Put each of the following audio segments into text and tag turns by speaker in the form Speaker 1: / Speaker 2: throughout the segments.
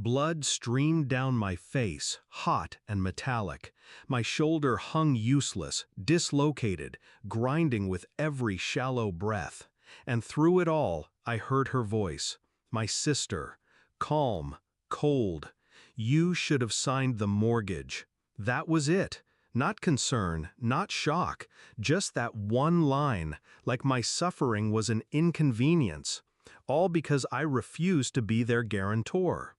Speaker 1: Blood streamed down my face, hot and metallic. My shoulder hung useless, dislocated, grinding with every shallow breath. And through it all, I heard her voice, my sister, calm, cold. "You should have signed the mortgage." That was it. Not concern, not shock, just that one line, like my suffering was an inconvenience. All because I refused to be their guarantor.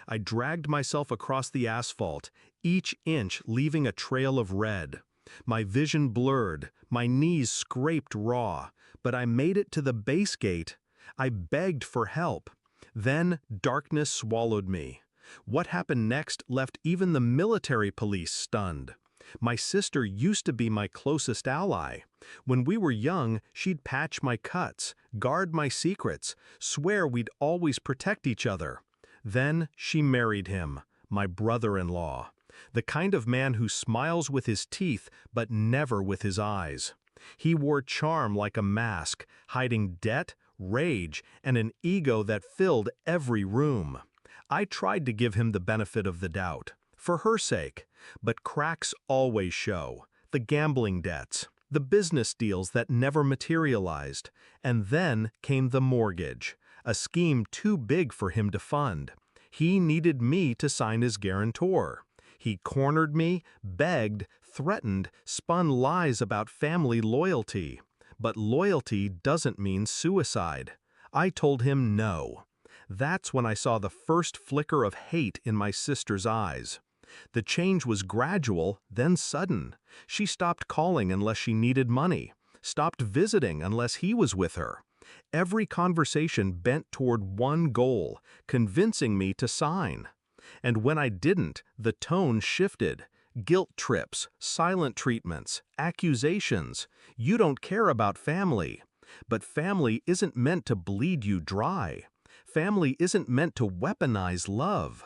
Speaker 1: I dragged myself across the asphalt, each inch leaving a trail of red. My vision blurred, my knees scraped raw, but I made it to the base gate. I begged for help. Then darkness swallowed me. What happened next left even the military police stunned. My sister used to be my closest ally. When we were young, she'd patch my cuts, guard my secrets, swear we'd always protect each other. Then she married him, my brother-in-law, the kind of man who smiles with his teeth but never with his eyes. He wore charm like a mask, hiding debt, rage, and an ego that filled every room. I tried to give him the benefit of the doubt, for her sake, but cracks always show. The gambling debts, the business deals that never materialized, and then came the mortgage, a scheme too big for him to fund. He needed me to sign as guarantor. He cornered me, begged, threatened, spun lies about family loyalty. But loyalty doesn't mean suicide. I told him no. That's when I saw the first flicker of hate in my sister's eyes. The change was gradual, then sudden. She stopped calling unless she needed money, stopped visiting unless he was with her. Every conversation bent toward one goal, convincing me to sign. And when I didn't, the tone shifted. Guilt trips, silent treatments, accusations. You don't care about family. But family isn't meant to bleed you dry. Family isn't meant to weaponize love.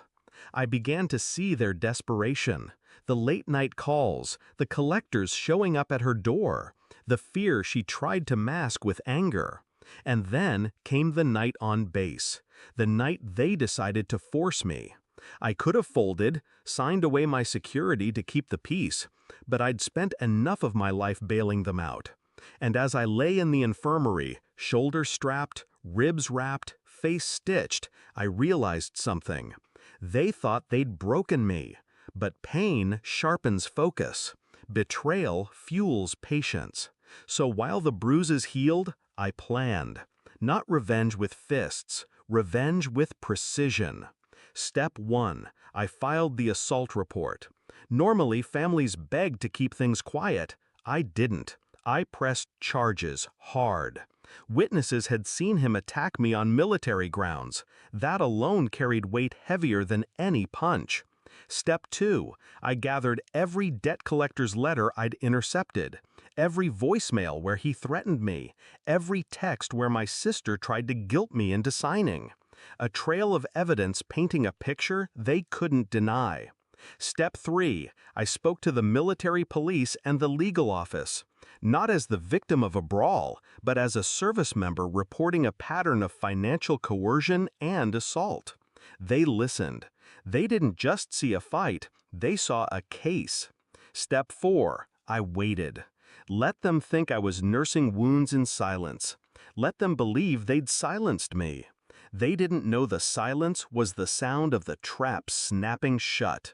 Speaker 1: I began to see their desperation, the late-night calls, the collectors showing up at her door, the fear she tried to mask with anger. And then came the night on base, the night they decided to force me. I could have folded, signed away my security to keep the peace, but I'd spent enough of my life bailing them out. And as I lay in the infirmary, shoulders strapped, ribs wrapped, face stitched, I realized something. They thought they'd broken me, but pain sharpens focus. Betrayal fuels patience. So while the bruises healed, I planned. Not revenge with fists, revenge with precision. Step 1. I filed the assault report. Normally, families beg to keep things quiet. I didn't. I pressed charges hard. Witnesses had seen him attack me on military grounds. That alone carried weight heavier than any punch. Step 2. I gathered every debt collector's letter I'd intercepted, every voicemail where he threatened me, every text where my sister tried to guilt me into signing. A trail of evidence painting a picture they couldn't deny. Step 3. I spoke to the military police and the legal office. Not as the victim of a brawl, but as a service member reporting a pattern of financial coercion and assault. They listened. They didn't just see a fight, they saw a case. Step 4. I waited. Let them think I was nursing wounds in silence. Let them believe they'd silenced me. They didn't know the silence was the sound of the trap snapping shut.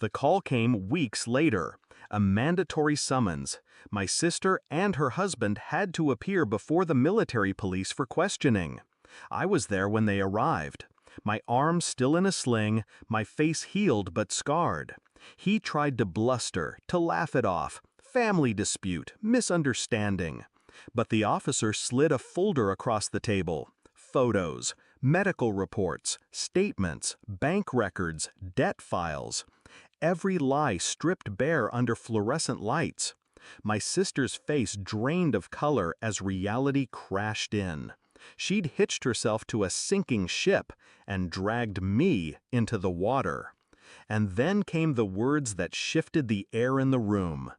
Speaker 1: The call came weeks later, a mandatory summons. My sister and her husband had to appear before the military police for questioning. I was there when they arrived. My arm still in a sling, my face healed but scarred. He tried to bluster, to laugh it off. Family dispute, misunderstanding. But the officer slid a folder across the table. Photos, medical reports, statements, bank records, debt files. Every lie stripped bare under fluorescent lights. My sister's face drained of color as reality crashed in. She'd hitched herself to a sinking ship and dragged me into the water. And then came the words that shifted the air in the room.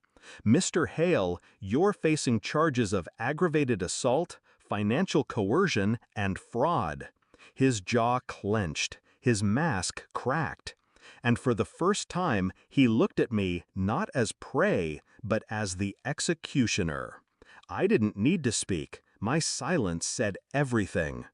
Speaker 1: "Mr. Hale, you're facing charges of aggravated assault, financial coercion, and fraud." His jaw clenched, His mask cracked. And for the first time, he looked at me not as prey, but as the executioner. I didn't need to speak. My silence said everything.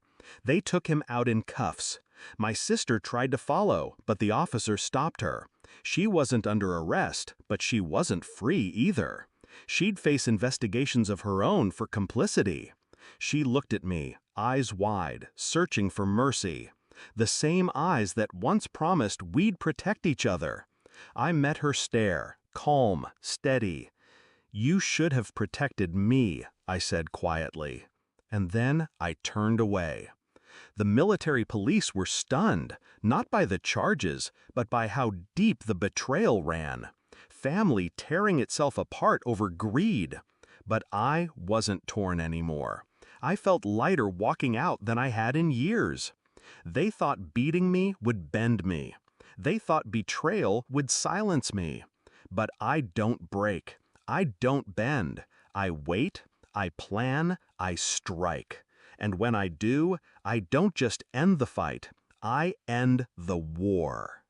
Speaker 1: They took him out in cuffs. My sister tried to follow, but the officer stopped her. She wasn't under arrest, but she wasn't free either. She'd face investigations of her own for complicity. She looked at me, eyes wide, searching for mercy. The same eyes that once promised we'd protect each other. I met her stare, calm, steady. "You should have protected me," I said quietly. And then I turned away. The military police were stunned, not by the charges, but by how deep the betrayal ran. Family tearing itself apart over greed. But I wasn't torn anymore. I felt lighter walking out than I had in years. They thought beating me would bend me. They thought betrayal would silence me. But I don't break. I don't bend. I wait, I plan, I strike. And when I do, I don't just end the fight, I end the war.